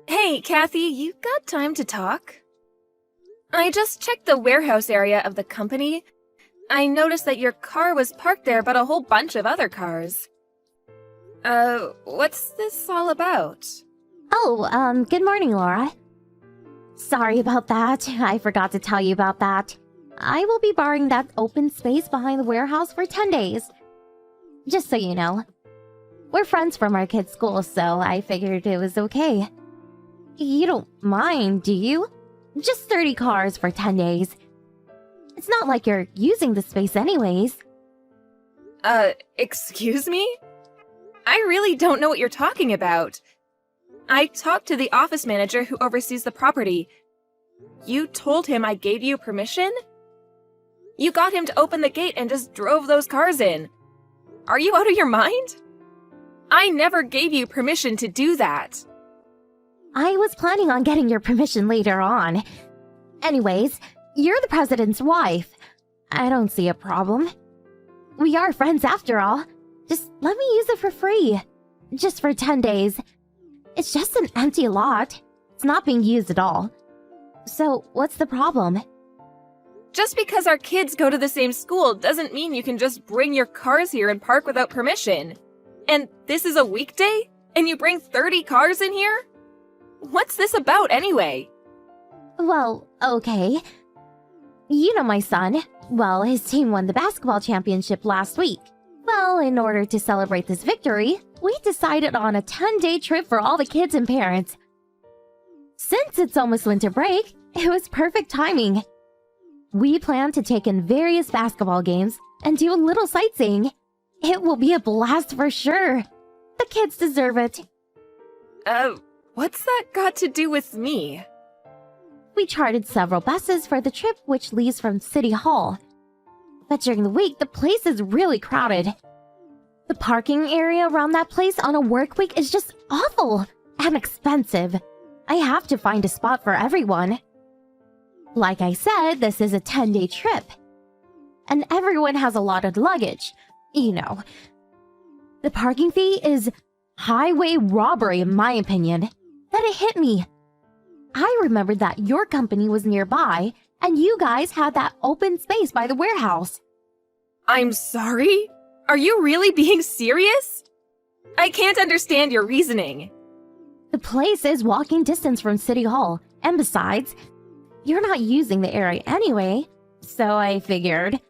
Hey, Kathy, you got time to talk? I just checked the warehouse area of the company. I noticed that your car was parked there, but a whole bunch of other cars. What's this all about? Good morning, Laura. Sorry about that. I forgot to tell you about that. I will be borrowing that open space behind the warehouse for 10 days. Just so you know. We're friends from our kids' school, so I figured it was okay. You don't mind, do you? Just 30 cars for 10 days. It's not like you're using the space anyways. Excuse me? I really don't know what you're talking about. I talked to the office manager who oversees the property. You told him I gave you permission? You got him to open the gate and just drove those cars in. Are you out of your mind? I never gave you permission to do that. I was planning on getting your permission later on. Anyways, you're the president's wife. I don't see a problem. We are friends after all. Just let me use it for free. Just for 10 days. It's just an empty lot. It's not being used at all. So, what's the problem? Just because our kids go to the same school doesn't mean you can just bring your cars here and park without permission. And this is a weekday? And you bring 30 cars in here? What's this about anyway? Well, okay. You know my son. Well, his team won the basketball championship last week. Well, in order to celebrate this victory, we decided on a 10-day trip for all the kids and parents. Since it's almost winter break, it was perfect timing. We plan to take in various basketball games and do a little sightseeing. It will be a blast for sure. The kids deserve it. What's that got to do with me? We chartered several buses for the trip, which leaves from City Hall. But during the week, the place is really crowded. The parking area around that place on a work week is just awful and expensive. I have to find a spot for everyone. Like I said, this is a 10-day trip. And everyone has a lot of luggage. You know. The parking fee is highway robbery, in my opinion. Then it hit me. I remembered that your company was nearby, and you guys had that open space by the warehouse. I'm sorry? Are you really being serious? I can't understand your reasoning. The place is walking distance from City Hall, and besides, you're not using the area anyway, so I figured.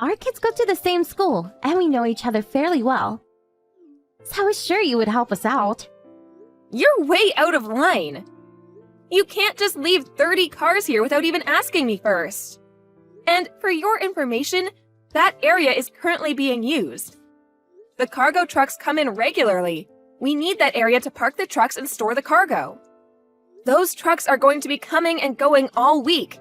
Our kids go to the same school, and we know each other fairly well. So I was sure you would help us out. You're way out of line. You can't just leave 30 cars here without even asking me first. And for your information, that area is currently being used. The cargo trucks come in regularly. We need that area to park the trucks and store the cargo. Those trucks are going to be coming and going all week.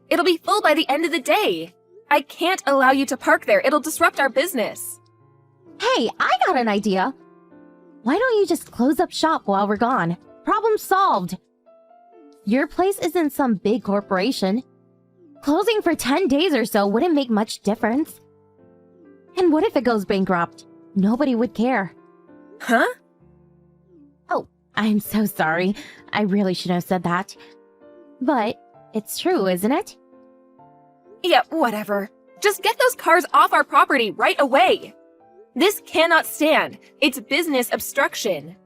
It'll be full by the end of the day. I can't allow you to park there. It'll disrupt our business. Hey, I got an idea. Why don't you just close up shop while we're gone? Problem solved. Your place isn't some big corporation. Closing for 10 days or so wouldn't make much difference. And what if it goes bankrupt? Nobody would care. Huh? Oh, I'm so sorry. I really should have said that. But it's true, isn't it? Yeah, whatever. Just get those cars off our property right away. This cannot stand. It's business obstruction.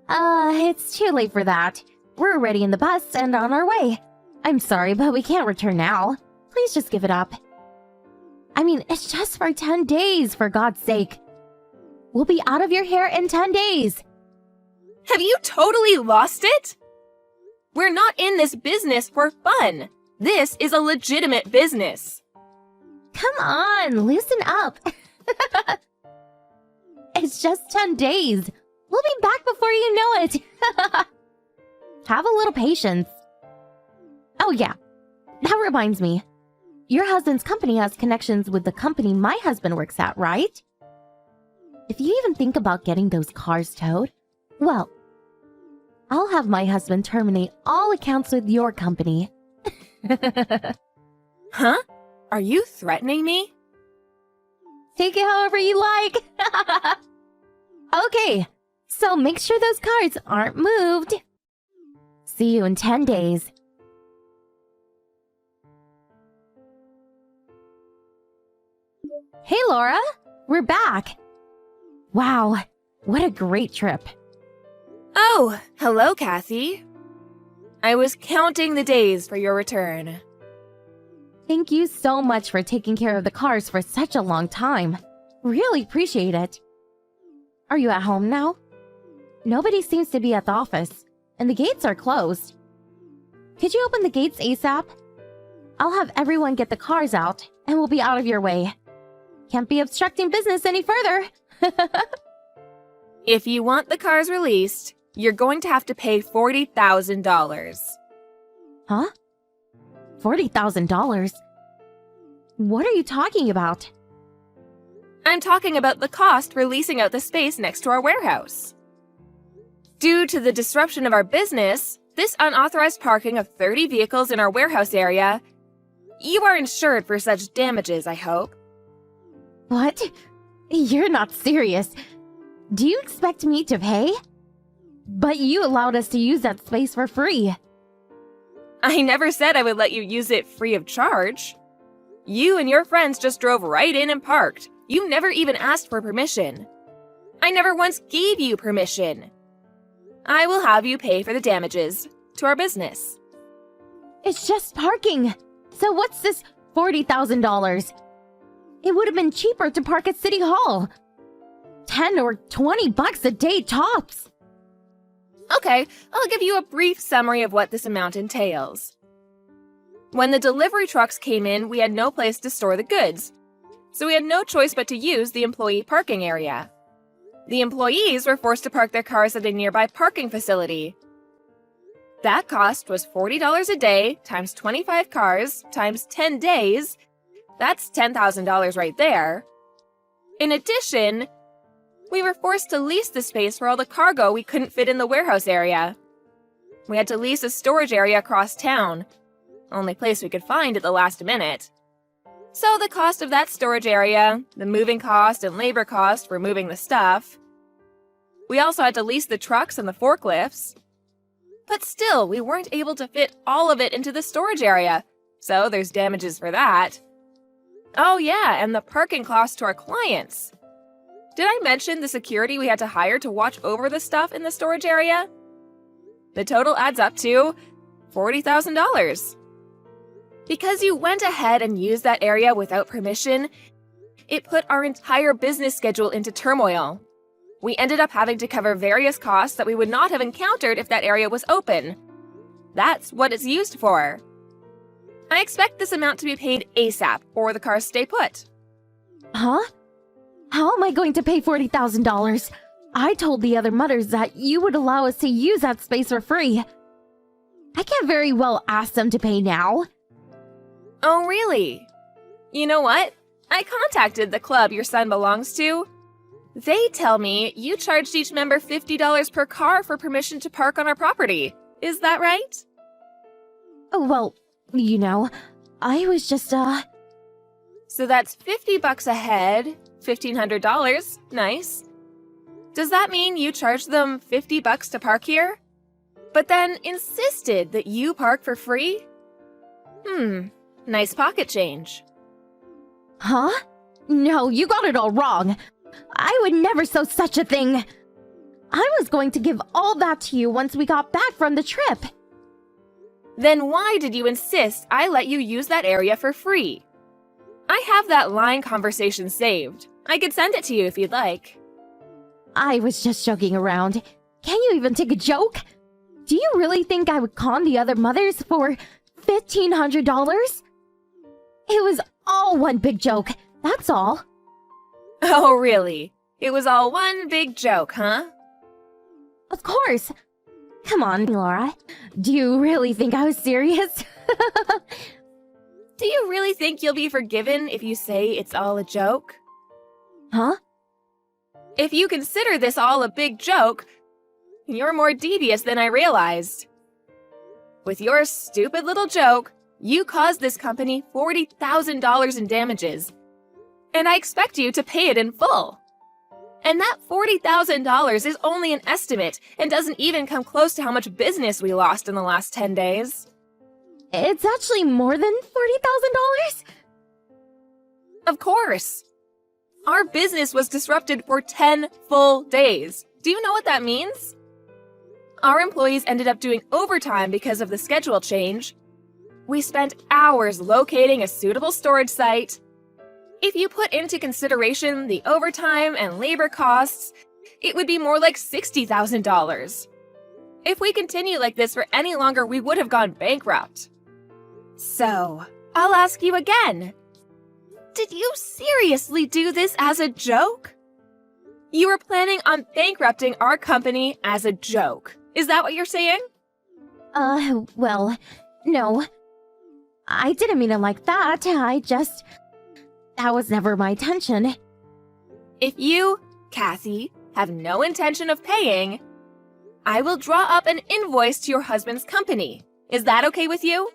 It's too late for that. We're already in the bus and on our way. I'm sorry, but we can't return now. Please just give it up. I mean, it's just for 10 days, for God's sake. We'll be out of your hair in 10 days. Have you totally lost it? We're not in this business for fun. This is a legitimate business. Come on, loosen up. It's just 10 days. We'll be back before you know it. Have a little patience. Oh yeah, that reminds me. Your husband's company has connections with the company my husband works at, right? If you even think about getting those cars towed, well, I'll have my husband terminate all accounts with your company. Huh? Are you threatening me? Take it however you like. Okay, so make sure those cards aren't moved. See you in 10 days. Hey, Laura! We're back! Wow, what a great trip. Oh, hello, Kathy. I was counting the days for your return. Thank you so much for taking care of the cars for such a long time. Really appreciate it. Are you at home now? Nobody seems to be at the office, and the gates are closed. Could you open the gates ASAP? I'll have everyone get the cars out, and we'll be out of your way. Can't be obstructing business any further. If you want the cars released, you're going to have to pay $40,000. Huh? $40,000? What are you talking about? I'm talking about the cost for leasing out the space next to our warehouse. Due to the disruption of our business, this unauthorized parking of 30 vehicles in our warehouse area, you are insured for such damages, I hope. What? You're not serious. Do you expect me to pay? But you allowed us to use that space for free. I never said I would let you use it free of charge. You and your friends just drove right in and parked. You never even asked for permission. I never once gave you permission. I will have you pay for the damages to our business. It's just parking. So what's this $40,000? It would have been cheaper to park at City Hall. 10 or 20 bucks a day tops. Okay, I'll give you a brief summary of what this amount entails. When the delivery trucks came in, we had no place to store the goods, so we had no choice but to use the employee parking area. The employees were forced to park their cars at a nearby parking facility. That cost was $40 a day times 25 cars times 10 days. That's $10,000 right there. In addition, we were forced to lease the space for all the cargo we couldn't fit in the warehouse area. We had to lease a storage area across town, only place we could find at the last minute. So the cost of that storage area, the moving cost and labor cost for moving the stuff. We also had to lease the trucks and the forklifts. But still, we weren't able to fit all of it into the storage area, so there's damages for that. Oh yeah, and the parking cost to our clients. Did I mention the security we had to hire to watch over the stuff in the storage area? The total adds up to $40,000. Because you went ahead and used that area without permission, it put our entire business schedule into turmoil. We ended up having to cover various costs that we would not have encountered if that area was open. That's what it's used for. I expect this amount to be paid ASAP, or the cars stay put. Huh? How am I going to pay $40,000? I told the other mothers that you would allow us to use that space for free. I can't very well ask them to pay now. Oh, really? You know what? I contacted the club your son belongs to. They tell me you charged each member $50 per car for permission to park on our property. Is that right? Oh, well, you know, I was just, So that's $50 a head, $1,500. Nice. Does that mean you charged them $50 to park here? But then insisted that you park for free? Nice pocket change. Huh? No, you got it all wrong. I would never sow such a thing. I was going to give all that to you once we got back from the trip. Then why did you insist I let you use that area for free? I have that line conversation saved. I could send it to you if you'd like. I was just joking around. Can you even take a joke? Do you really think I would con the other mothers for $1,500? It was all one big joke, that's all. Oh, really? It was all one big joke, huh? Of course. Come on, Laura. Do you really think I was serious? Do you really think you'll be forgiven if you say it's all a joke? Huh? If you consider this all a big joke, you're more devious than I realized. With your stupid little joke, you caused this company $40,000 in damages, and I expect you to pay it in full. And that $40,000 is only an estimate and doesn't even come close to how much business we lost in the last 10 days. It's actually more than $40,000? Of course. Our business was disrupted for 10 full days. Do you know what that means? Our employees ended up doing overtime because of the schedule change. We spent hours locating a suitable storage site. If you put into consideration the overtime and labor costs, it would be more like $60,000. If we continue like this for any longer, we would have gone bankrupt. So, I'll ask you again. Did you seriously do this as a joke? You were planning on bankrupting our company as a joke. Is that what you're saying? Well, no. I didn't mean it like that. That was never my intention. If you, Kathy, have no intention of paying, I will draw up an invoice to your husband's company. Is that okay with you?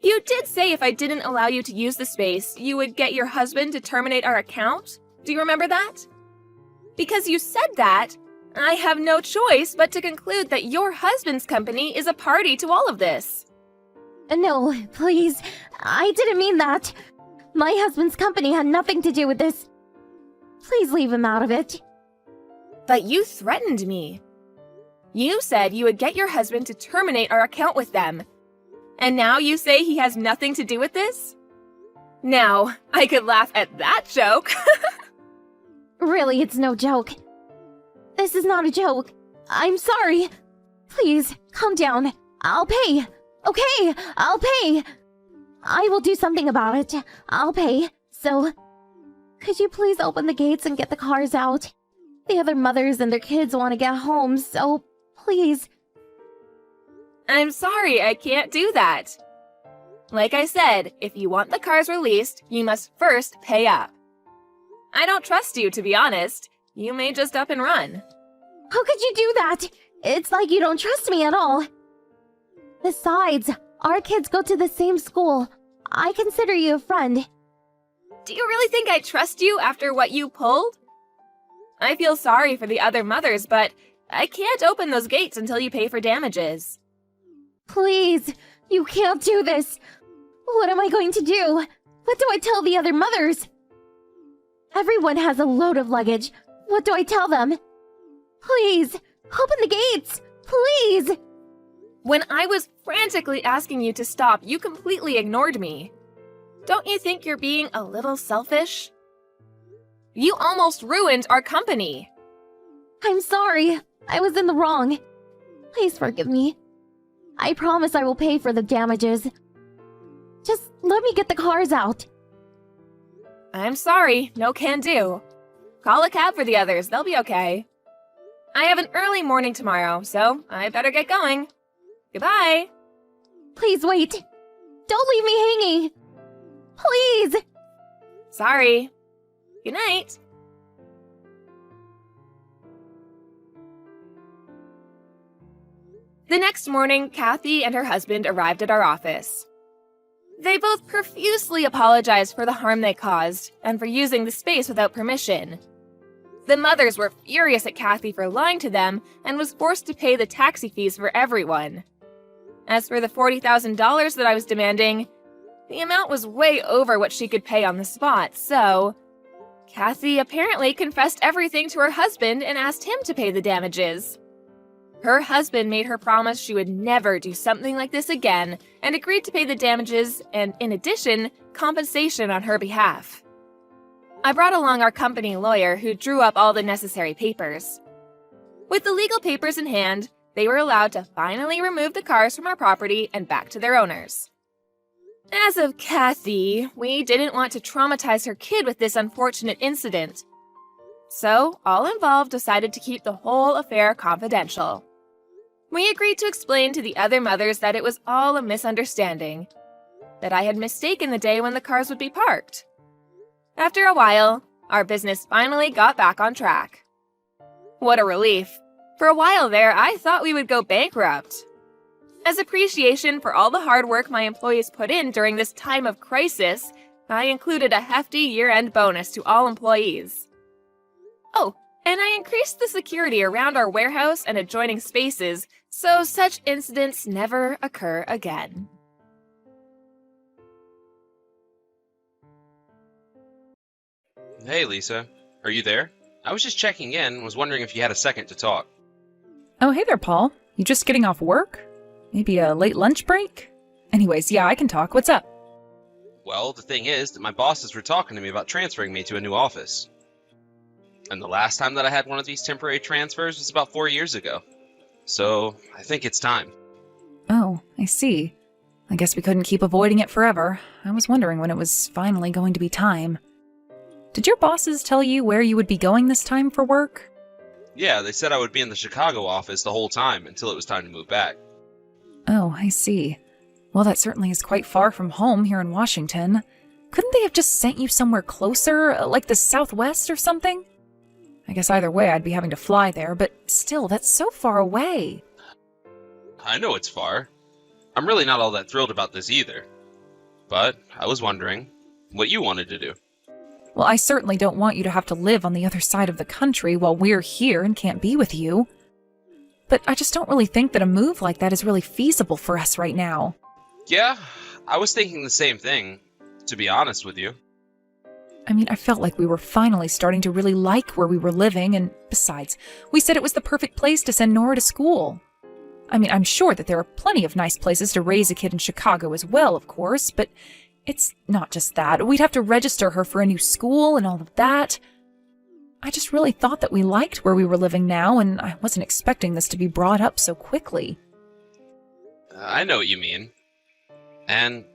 You did say if I didn't allow you to use the space, you would get your husband to terminate our account. Do you remember that? Because you said that, I have no choice but to conclude that your husband's company is a party to all of this. No, please. I didn't mean that. My husband's company had nothing to do with this. Please leave him out of it. But you threatened me. You said you would get your husband to terminate our account with them. And now you say he has nothing to do with this? Now, I could laugh at that joke. Really, it's no joke. This is not a joke. I'm sorry. Please, calm down. I'll pay. Okay, I'll pay. I will do something about it. I'll pay. So, could you please open the gates and get the cars out? The other mothers and their kids want to get home, so please. I'm sorry, I can't do that. Like I said, if you want the cars released, you must first pay up. I don't trust you, to be honest. You may just up and run. How could you do that? It's like you don't trust me at all. Besides, our kids go to the same school. I consider you a friend. Do you really think I trust you after what you pulled? I feel sorry for the other mothers, but I can't open those gates until you pay for damages. Please, you can't do this. What am I going to do? What do I tell the other mothers? Everyone has a load of luggage. What do I tell them? Please, open the gates. Please. When I was frantically asking you to stop, you completely ignored me. Don't you think you're being a little selfish? You almost ruined our company. I'm sorry. I was in the wrong. Please forgive me. I promise I will pay for the damages. Just let me get the cars out. I'm sorry, no can do. Call a cab for the others, they'll be okay. I have an early morning tomorrow, so I better get going. Goodbye. Please wait. Don't leave me hanging. Please. Sorry. Good night. The next morning, Kathy and her husband arrived at our office. They both profusely apologized for the harm they caused and for using the space without permission. The mothers were furious at Kathy for lying to them and was forced to pay the taxi fees for everyone. As for the $40,000 that I was demanding, the amount was way over what she could pay on the spot, so Kathy apparently confessed everything to her husband and asked him to pay the damages. Her husband made her promise she would never do something like this again and agreed to pay the damages and, in addition, compensation on her behalf. I brought along our company lawyer who drew up all the necessary papers. With the legal papers in hand, they were allowed to finally remove the cars from our property and back to their owners. As of Kathy, we didn't want to traumatize her kid with this unfortunate incident. So, all involved decided to keep the whole affair confidential. We agreed to explain to the other mothers that it was all a misunderstanding, that I had mistaken the day when the cars would be parked. After a while, our business finally got back on track. What a relief. For a while there, I thought we would go bankrupt. As appreciation for all the hard work my employees put in during this time of crisis, I included a hefty year-end bonus to all employees. Oh, And I increased the security around our warehouse and adjoining spaces so such incidents never occur again. Hey, Lisa. Are you there? I was just checking in and was wondering if you had a second to talk. Oh, hey there, Paul. You just getting off work? Maybe a late lunch break? Anyways, yeah, I can talk. What's up? Well, the thing is that my bosses were talking to me about transferring me to a new office. And the last time that I had one of these temporary transfers was about 4 years ago. So, I think it's time. Oh, I see. I guess we couldn't keep avoiding it forever. I was wondering when it was finally going to be time. Did your bosses tell you where you would be going this time for work? Yeah, they said I would be in the Chicago office the whole time until it was time to move back. Oh, I see. Well, that certainly is quite far from home here in Washington. Couldn't they have just sent you somewhere closer, like the Southwest or something? I guess either way I'd be having to fly there, but still, that's so far away. I know it's far. I'm really not all that thrilled about this either. But I was wondering what you wanted to do. Well, I certainly don't want you to have to live on the other side of the country while we're here and can't be with you. But I just don't really think that a move like that is really feasible for us right now. Yeah, I was thinking the same thing, to be honest with you. I mean, I felt like we were finally starting to really like where we were living, and besides, we said it was the perfect place to send Nora to school. I mean, I'm sure that there are plenty of nice places to raise a kid in Chicago as well, of course, but it's not just that. We'd have to register her for a new school and all of that. I just really thought that we liked where we were living now, and I wasn't expecting this to be brought up so quickly. I know what you mean. And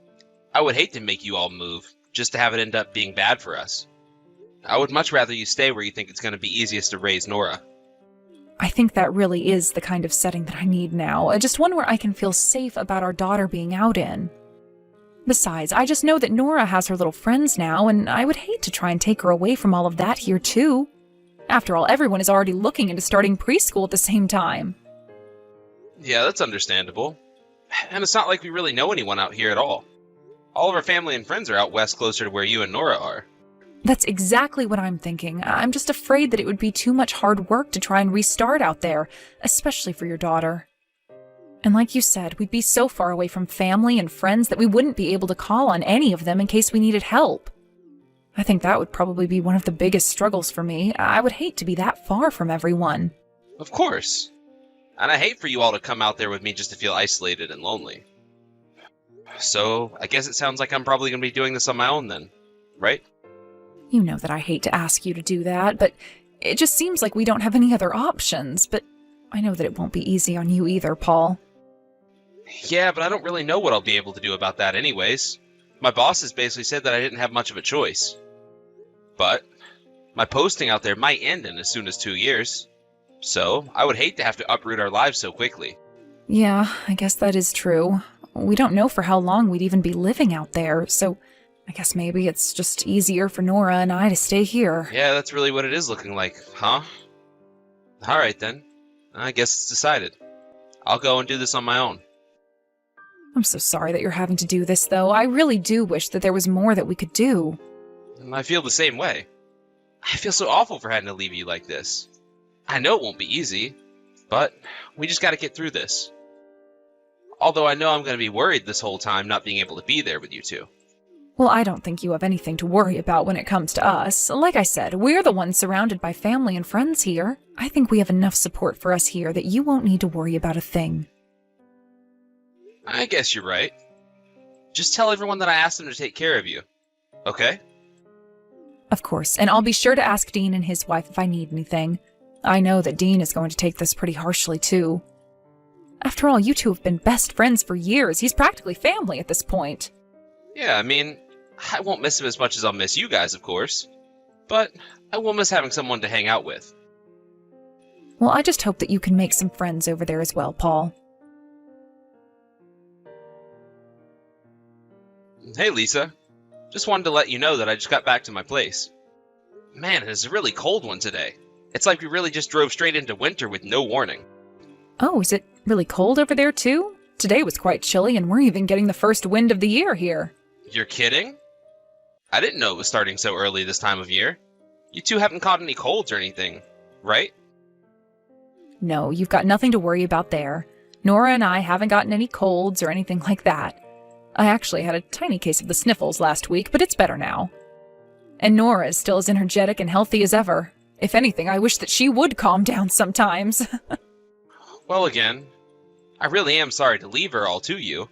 I would hate to make you all move, just to have it end up being bad for us. I would much rather you stay where you think it's going to be easiest to raise Nora. I think that really is the kind of setting that I need now, just one where I can feel safe about our daughter being out in. Besides, I just know that Nora has her little friends now, and I would hate to try and take her away from all of that here too. After all, everyone is already looking into starting preschool at the same time. Yeah, that's understandable. And it's not like we really know anyone out here at all. All of our family and friends are out west closer to where you and Nora are. That's exactly what I'm thinking. I'm just afraid that it would be too much hard work to try and restart out there, especially for your daughter. And like you said, we'd be so far away from family and friends that we wouldn't be able to call on any of them in case we needed help. I think that would probably be one of the biggest struggles for me. I would hate to be that far from everyone. Of course. And I hate for you all to come out there with me just to feel isolated and lonely. So, I guess it sounds like I'm probably going to be doing this on my own then, right? You know that I hate to ask you to do that, but it just seems like we don't have any other options. But I know that it won't be easy on you either, Paul. Yeah, but I don't really know what I'll be able to do about that anyways. My bosses basically said that I didn't have much of a choice. But my posting out there might end in as soon as 2 years. So, I would hate to have to uproot our lives so quickly. Yeah, I guess that is true. We don't know for how long we'd even be living out there, so I guess maybe it's just easier for Nora and I to stay here. Yeah, that's really what it is looking like, huh? Alright then. I guess it's decided. I'll go and do this on my own. I'm so sorry that you're having to do this, though. I really do wish that there was more that we could do. And I feel the same way. I feel so awful for having to leave you like this. I know it won't be easy, but we just gotta get through this. Although I know I'm gonna be worried this whole time not being able to be there with you two. Well, I don't think you have anything to worry about when it comes to us. Like I said, we're the ones surrounded by family and friends here. I think we have enough support for us here that you won't need to worry about a thing. I guess you're right. Just tell everyone that I asked them to take care of you. Okay? Of course, and I'll be sure to ask Dean and his wife if I need anything. I know that Dean is going to take this pretty harshly, too. After all, you two have been best friends for years. He's practically family at this point. Yeah, I mean, I won't miss him as much as I'll miss you guys, of course. But I will miss having someone to hang out with. Well, I just hope that you can make some friends over there as well, Paul. Hey, Lisa. Just wanted to let you know that I just got back to my place. Man, it is a really cold one today. It's like we really just drove straight into winter with no warning. Oh, is it really cold over there, too? Today was quite chilly, and we're even getting the first wind of the year here. You're kidding? I didn't know it was starting so early this time of year. You two haven't caught any colds or anything. right? No, you've got nothing to worry about there. Nora and I haven't gotten any colds or anything like that. I actually had a tiny case of the sniffles last week, but it's better now. And Nora is still as energetic and healthy as ever. If anything, I wish that she would calm down sometimes. Well, again, I really am sorry to leave her all to you.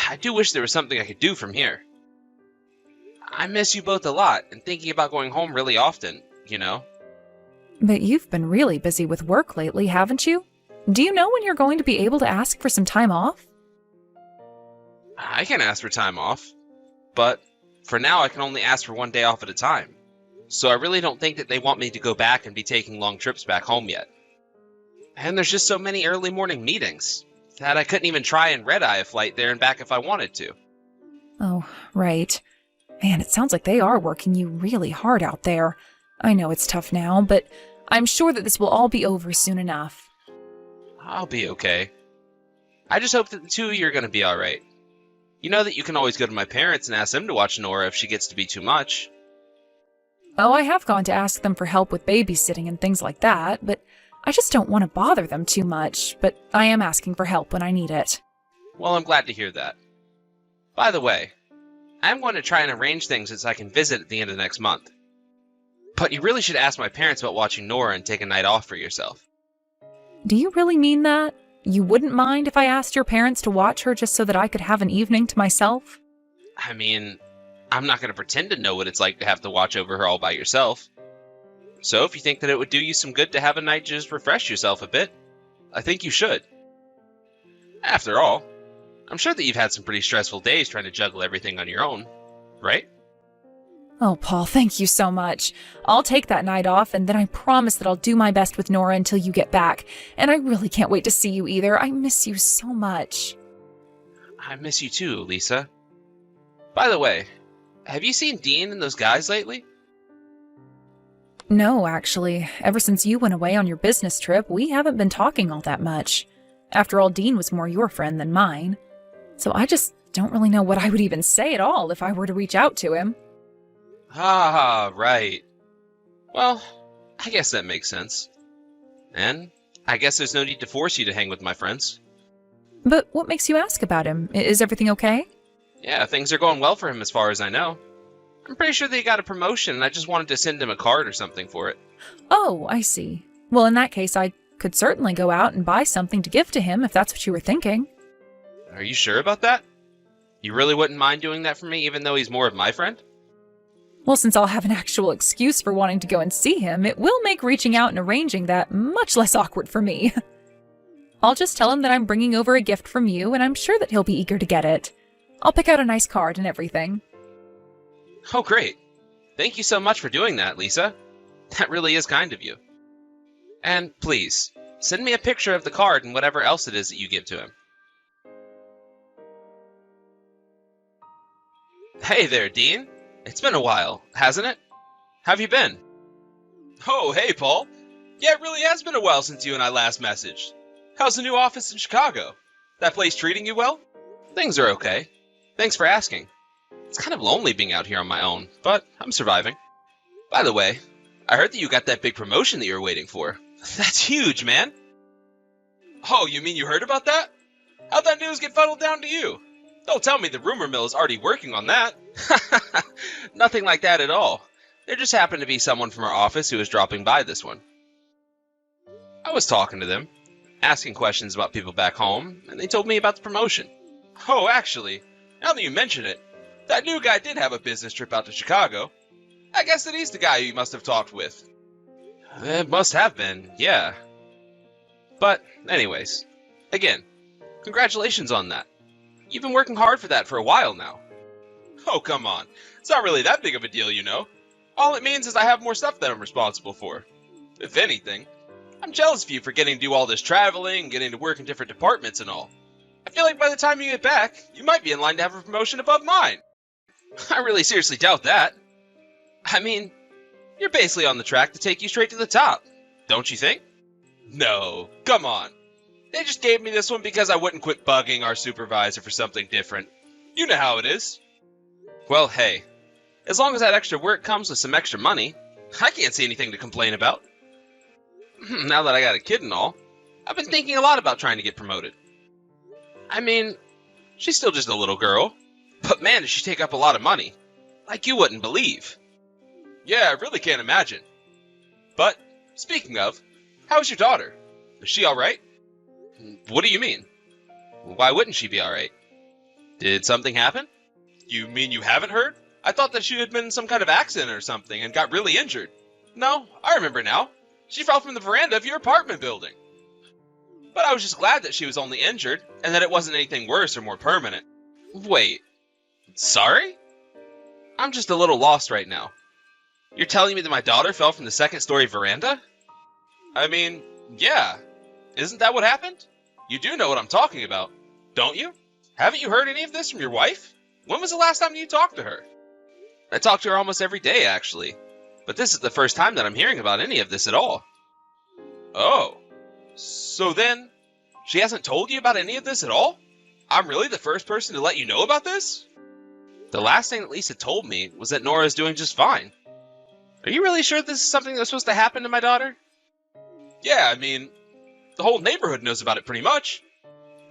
I do wish there was something I could do from here. I miss you both a lot, and thinking about going home really often, you know? But you've been really busy with work lately, haven't you? Do you know when you're going to be able to ask for some time off? I can ask for time off, but for now I can only ask for 1 day off at a time. So I really don't think that they want me to go back and be taking long trips back home yet. And there's just so many early morning meetings that I couldn't even try and red-eye a flight there and back if I wanted to. Oh, right. Man, it sounds like they are working you really hard out there. I know it's tough now, but I'm sure that this will all be over soon enough. I'll be okay. I just hope that the two of you are going to be alright. You know that you can always go to my parents and ask them to watch Nora if she gets to be too much. Oh, I have gone to ask them for help with babysitting and things like that, but I just don't want to bother them too much, but I am asking for help when I need it. Well, I'm glad to hear that. By the way, I'm going to try and arrange things so I can visit at the end of next month. But you really should ask my parents about watching Nora and take a night off for yourself. Do you really mean that? You wouldn't mind if I asked your parents to watch her just so that I could have an evening to myself? I mean, I'm not going to pretend to know what it's like to have to watch over her all by yourself. So if you think that it would do you some good to have a night to just refresh yourself a bit, I think you should. After all, I'm sure that you've had some pretty stressful days trying to juggle everything on your own, right? Oh, Paul, thank you so much. I'll take that night off, and then I promise that I'll do my best with Nora until you get back. And I really can't wait to see you either. I miss you so much. I miss you too, Lisa. By the way, have you seen Dean and those guys lately? No, actually. Ever since you went away on your business trip, we haven't been talking all that much. After all, Dean was more your friend than mine. So I just don't really know what I would even say at all if I were to reach out to him. Ah, right. Well, I guess that makes sense. And I guess there's no need to force you to hang with my friends. But what makes you ask about him? Is everything okay? Yeah, things are going well for him as far as I know. I'm pretty sure that he got a promotion and I just wanted to send him a card or something for it. Oh, I see. Well, in that case, I could certainly go out and buy something to give to him if that's what you were thinking. Are you sure about that? You really wouldn't mind doing that for me even though he's more of my friend? Well, since I'll have an actual excuse for wanting to go and see him, it will make reaching out and arranging that much less awkward for me. I'll just tell him that I'm bringing over a gift from you, and I'm sure that he'll be eager to get it. I'll pick out a nice card and everything. Oh, great. Thank you so much for doing that, Lisa. That really is kind of you. And please, send me a picture of the card and whatever else it is that you give to him. Hey there, Dean. It's been a while, hasn't it? How have you been? Oh, hey, Paul. Yeah, it really has been a while since you and I last messaged. How's the new office in Chicago? That place treating you well? Things are okay. Thanks for asking. It's kind of lonely being out here on my own, but I'm surviving. By the way, I heard that you got that big promotion that you were waiting for. That's huge, man. Oh, you mean you heard about that? How'd that news get funneled down to you? Don't tell me the rumor mill is already working on that. Nothing like that at all. There just happened to be someone from our office who was dropping by this one. I was talking to them, asking questions about people back home, and they told me about the promotion. Oh, actually, now that you mention it, that new guy did have a business trip out to Chicago. I guess that he's the guy you must have talked with. It must have been, yeah. But, anyways, again, congratulations on that. You've been working hard for that for a while now. Oh, come on. It's not really that big of a deal, you know. All it means is I have more stuff that I'm responsible for. If anything, I'm jealous of you for getting to do all this traveling and getting to work in different departments and all. I feel like by the time you get back, you might be in line to have a promotion above mine. I really seriously doubt that. I mean, you're basically on the track to take you straight to the top, don't you think? No, come on. They just gave me this one because I wouldn't quit bugging our supervisor for something different. You know how it is. Well, hey, as long as that extra work comes with some extra money, I can't see anything to complain about. Now that I got a kid and all, I've been thinking a lot about trying to get promoted. I mean, she's still just a little girl, but man, does she take up a lot of money. Like you wouldn't believe. Yeah, I really can't imagine. But, speaking of, how's your daughter? Is she alright? What do you mean? Why wouldn't she be alright? Did something happen? You mean you haven't heard? I thought that she had been in some kind of accident or something and got really injured. No, I remember now. She fell from the veranda of your apartment building. But I was just glad that she was only injured, and that it wasn't anything worse or more permanent. Wait, sorry? I'm just a little lost right now. You're telling me that my daughter fell from the second-story veranda? I mean, yeah. Isn't that what happened? You do know what I'm talking about, don't you? Haven't you heard any of this from your wife? When was the last time you talked to her? I talk to her almost every day, actually. But this is the first time that I'm hearing about any of this at all. Oh. So then, she hasn't told you about any of this at all? I'm really the first person to let you know about this? The last thing that Lisa told me was that Nora is doing just fine. Are you really sure this is something that's supposed to happen to my daughter? Yeah, I mean, the whole neighborhood knows about it pretty much.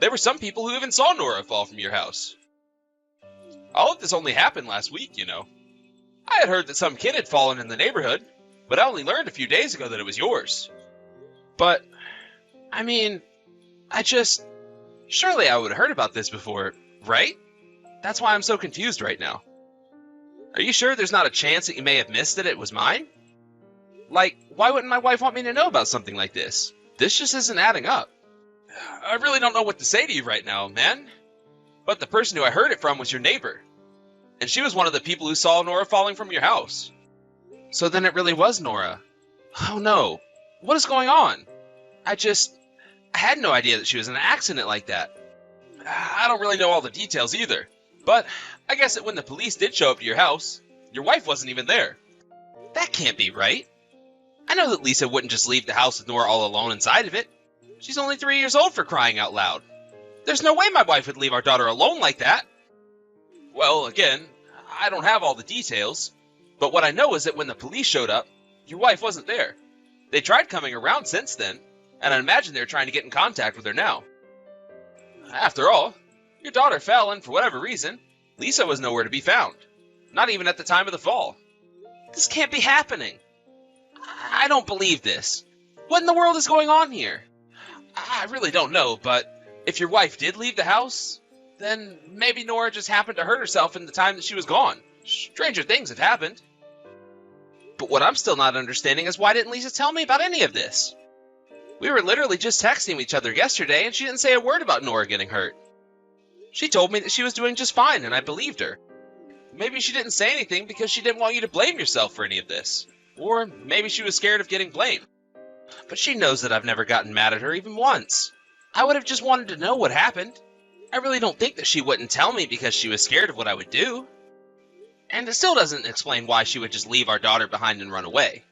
There were some people who even saw Nora fall from your house. All of this only happened last week, you know. I had heard that some kid had fallen in the neighborhood, but I only learned a few days ago that it was yours. But, I mean, surely I would have heard about this before, right? That's why I'm so confused right now. Are you sure there's not a chance that you may have missed that it was mine? Like, why wouldn't my wife want me to know about something like this? This just isn't adding up. I really don't know what to say to you right now, man. But the person who I heard it from was your neighbor. And she was one of the people who saw Nora falling from your house. So then it really was Nora. Oh no. What is going on? I had no idea that she was in an accident like that. I don't really know all the details either. But I guess that when the police did show up to your house, your wife wasn't even there. That can't be right. I know that Lisa wouldn't just leave the house with Nora all alone inside of it. She's only 3 years old, for crying out loud. There's no way my wife would leave our daughter alone like that. Well, again, I don't have all the details, but what I know is that when the police showed up, your wife wasn't there. They tried coming around since then, and I imagine they're trying to get in contact with her now. After all, your daughter fell, and for whatever reason, Lisa was nowhere to be found. Not even at the time of the fall. This can't be happening. I don't believe this. What in the world is going on here? I really don't know, but if your wife did leave the house, then maybe Nora just happened to hurt herself in the time that she was gone. Stranger things have happened. But what I'm still not understanding is why didn't Lisa tell me about any of this? We were literally just texting each other yesterday, and she didn't say a word about Nora getting hurt. She told me that she was doing just fine, and I believed her. Maybe she didn't say anything because she didn't want you to blame yourself for any of this. Or maybe she was scared of getting blamed. But she knows that I've never gotten mad at her even once. I would have just wanted to know what happened. I really don't think that she wouldn't tell me because she was scared of what I would do. And it still doesn't explain why she would just leave our daughter behind and run away.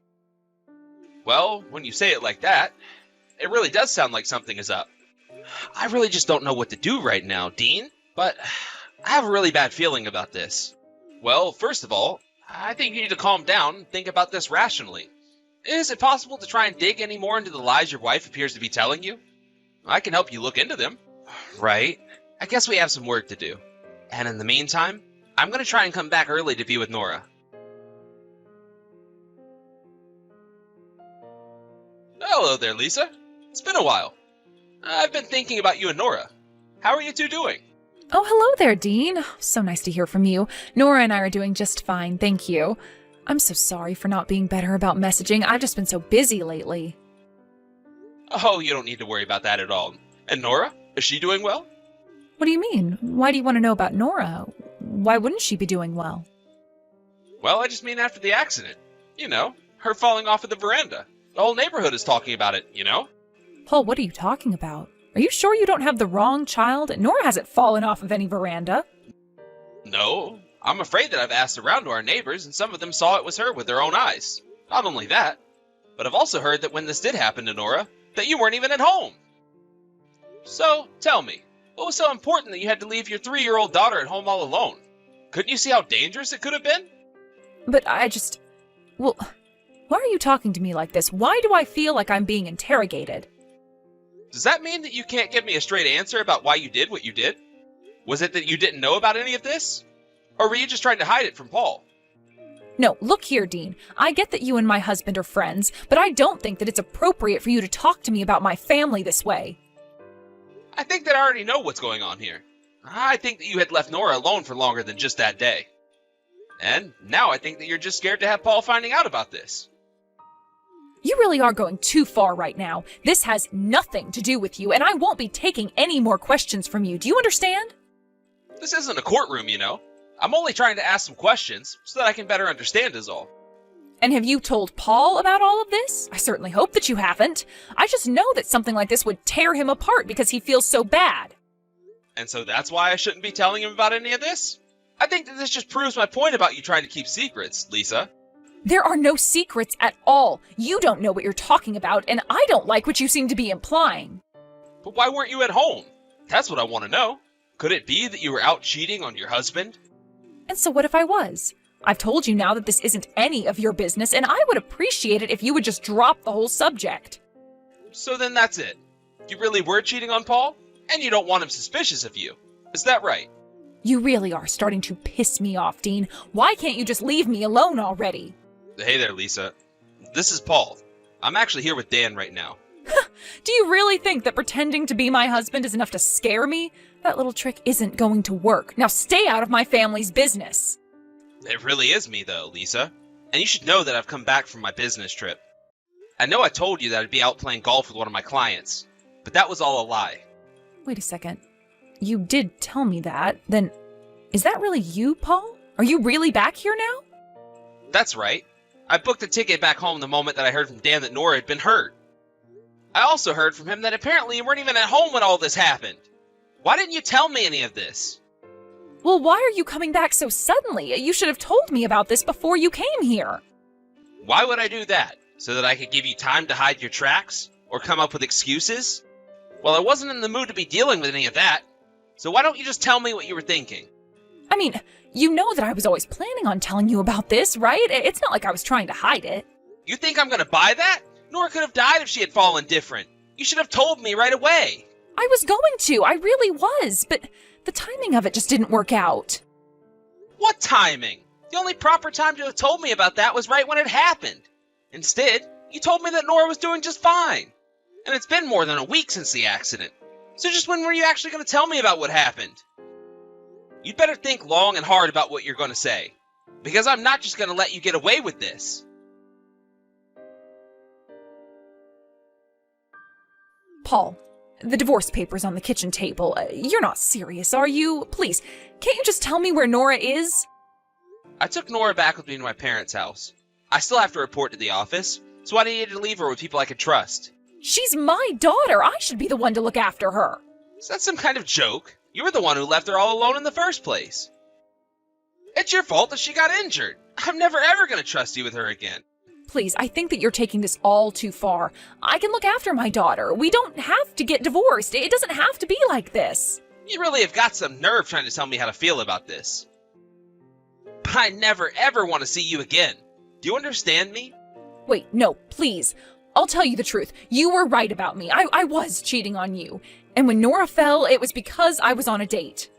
Well, when you say it like that, it really does sound like something is up. I really just don't know what to do right now, Dean, but I have a really bad feeling about this. Well, first of all, I think you need to calm down and think about this rationally. Is it possible to try and dig any more into the lies your wife appears to be telling you? I can help you look into them. Right. I guess we have some work to do. And in the meantime, I'm going to try and come back early to be with Nora. Hello there, Lisa. It's been a while. I've been thinking about you and Nora. How are you two doing? Oh, hello there, Dean. So nice to hear from you. Nora and I are doing just fine, thank you. I'm so sorry for not being better about messaging. I've just been so busy lately. Oh, you don't need to worry about that at all. And Nora? Is she doing well? What do you mean? Why do you want to know about Nora? Why wouldn't she be doing well? Well, I just mean after the accident. You know, her falling off of the veranda. The whole neighborhood is talking about it, you know? Paul, what are you talking about? Are you sure you don't have the wrong child? Nora hasn't fallen off of any veranda. No, I'm afraid that I've asked around to our neighbors, and some of them saw it was her with their own eyes. Not only that, but I've also heard that when this did happen to Nora, that you weren't even at home. So, tell me, what was so important that you had to leave your 3-year-old daughter at home all alone? Couldn't you see how dangerous it could have been? But well, Why are you talking to me like this? Why do I feel like I'm being interrogated? Does that mean that you can't give me a straight answer about why you did what you did? Was it that you didn't know about any of this? Or were you just trying to hide it from Paul? No, look here, Dean. I get that you and my husband are friends, but I don't think that it's appropriate for you to talk to me about my family this way. I think that I already know what's going on here. I think that you had left Nora alone for longer than just that day. And now I think that you're just scared to have Paul finding out about this. You really are going too far right now. This has nothing to do with you, and I won't be taking any more questions from you. Do you understand? This isn't a courtroom, you know. I'm only trying to ask some questions so that I can better understand is all. And have you told Paul about all of this? I certainly hope that you haven't. I just know that something like this would tear him apart because he feels so bad. And so that's why I shouldn't be telling him about any of this? I think that this just proves my point about you trying to keep secrets, Lisa. There are no secrets at all. You don't know what you're talking about, and I don't like what you seem to be implying. But why weren't you at home? That's what I want to know. Could it be that you were out cheating on your husband? And so what if I was? I've told you now that this isn't any of your business, and I would appreciate it if you would just drop the whole subject. So then that's it. You really were cheating on Paul? And you don't want him suspicious of you. Is that right? You really are starting to piss me off, Dean. Why can't you just leave me alone already? Hey there, Lisa. This is Paul. I'm actually here with Dan right now. Do you really think that pretending to be my husband is enough to scare me? That little trick isn't going to work. Now stay out of my family's business. It really is me, though, Lisa. And you should know that I've come back from my business trip. I know I told you that I'd be out playing golf with one of my clients, but that was all a lie. Wait a second. You did tell me that. Then, is that really you, Paul? Are you really back here now? That's right. I booked a ticket back home the moment that I heard from Dan that Nora had been hurt. I also heard from him that apparently you weren't even at home when all this happened. Why didn't you tell me any of this? Well, why are you coming back so suddenly? You should have told me about this before you came here. Why would I do that? So that I could give you time to hide your tracks? Or come up with excuses? Well, I wasn't in the mood to be dealing with any of that. So why don't you just tell me what you were thinking? I mean, you know that I was always planning on telling you about this, right? It's not like I was trying to hide it. You think I'm gonna buy that? Nora could have died if she had fallen different. You should have told me right away. I was going to. I really was. But the timing of it just didn't work out. What timing? The only proper time to have told me about that was right when it happened. Instead, you told me that Nora was doing just fine. And it's been more than a week since the accident. So just when were you actually going to tell me about what happened? You'd better think long and hard about what you're going to say. Because I'm not just going to let you get away with this. Paul, the divorce papers on the kitchen table. You're not serious, are you? Please, can't you just tell me where Nora is? I took Nora back with me to my parents' house. I still have to report to the office, so I needed to leave her with people I could trust. She's my daughter. I should be the one to look after her. Is that some kind of joke? You were the one who left her all alone in the first place. It's your fault that she got injured. I'm never ever going to trust you with her again. Please, I think that you're taking this all too far. I can look after my daughter. We don't have to get divorced. It doesn't have to be like this. You really have got some nerve trying to tell me how to feel about this. But I never ever want to see you again. Do you understand me? Wait, no, please. I'll tell you the truth. You were right about me. I was cheating on you. And when Nora fell, it was because I was on a date.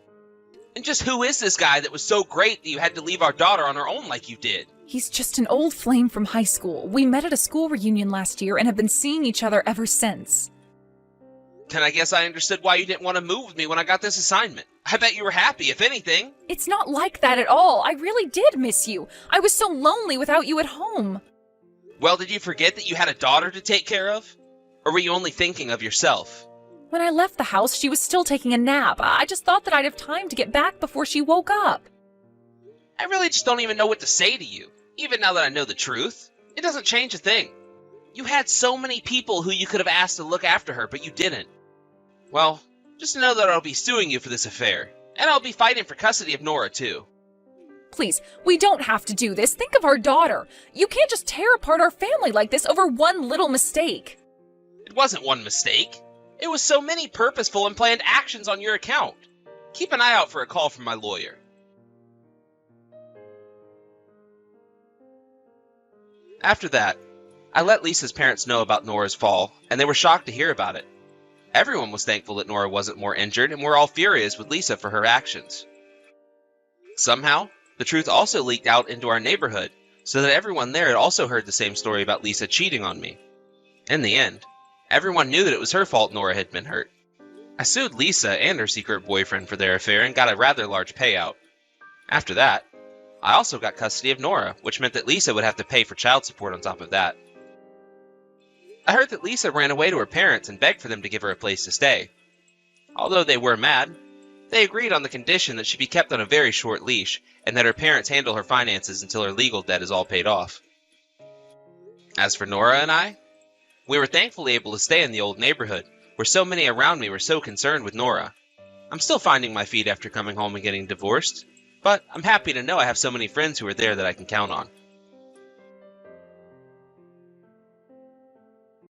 And just who is this guy that was so great that you had to leave our daughter on her own like you did? He's just an old flame from high school. We met at a school reunion last year and have been seeing each other ever since. Then I guess I understood why you didn't want to move with me when I got this assignment. I bet you were happy, if anything. It's not like that at all. I really did miss you. I was so lonely without you at home. Well, did you forget that you had a daughter to take care of? Or were you only thinking of yourself? When I left the house, she was still taking a nap. I just thought that I'd have time to get back before she woke up. I really just don't even know what to say to you. Even now that I know the truth, it doesn't change a thing. You had so many people who you could have asked to look after her, but you didn't. Well, just know that I'll be suing you for this affair. And I'll be fighting for custody of Nora, too. Please, we don't have to do this. Think of our daughter. You can't just tear apart our family like this over one little mistake. It wasn't one mistake. It was so many purposeful and planned actions on your account. Keep an eye out for a call from my lawyer. After that, I let Lisa's parents know about Nora's fall, and they were shocked to hear about it. Everyone was thankful that Nora wasn't more injured, and were all furious with Lisa for her actions. Somehow, the truth also leaked out into our neighborhood, so that everyone there had also heard the same story about Lisa cheating on me. In the end, everyone knew that it was her fault Nora had been hurt. I sued Lisa and her secret boyfriend for their affair and got a rather large payout. After that, I also got custody of Nora, which meant that Lisa would have to pay for child support on top of that. I heard that Lisa ran away to her parents and begged for them to give her a place to stay. Although they were mad, they agreed on the condition that she be kept on a very short leash and that her parents handle her finances until her legal debt is all paid off. As for Nora and I, we were thankfully able to stay in the old neighborhood, where so many around me were so concerned with Nora. I'm still finding my feet after coming home and getting divorced, but I'm happy to know I have so many friends who are there that I can count on.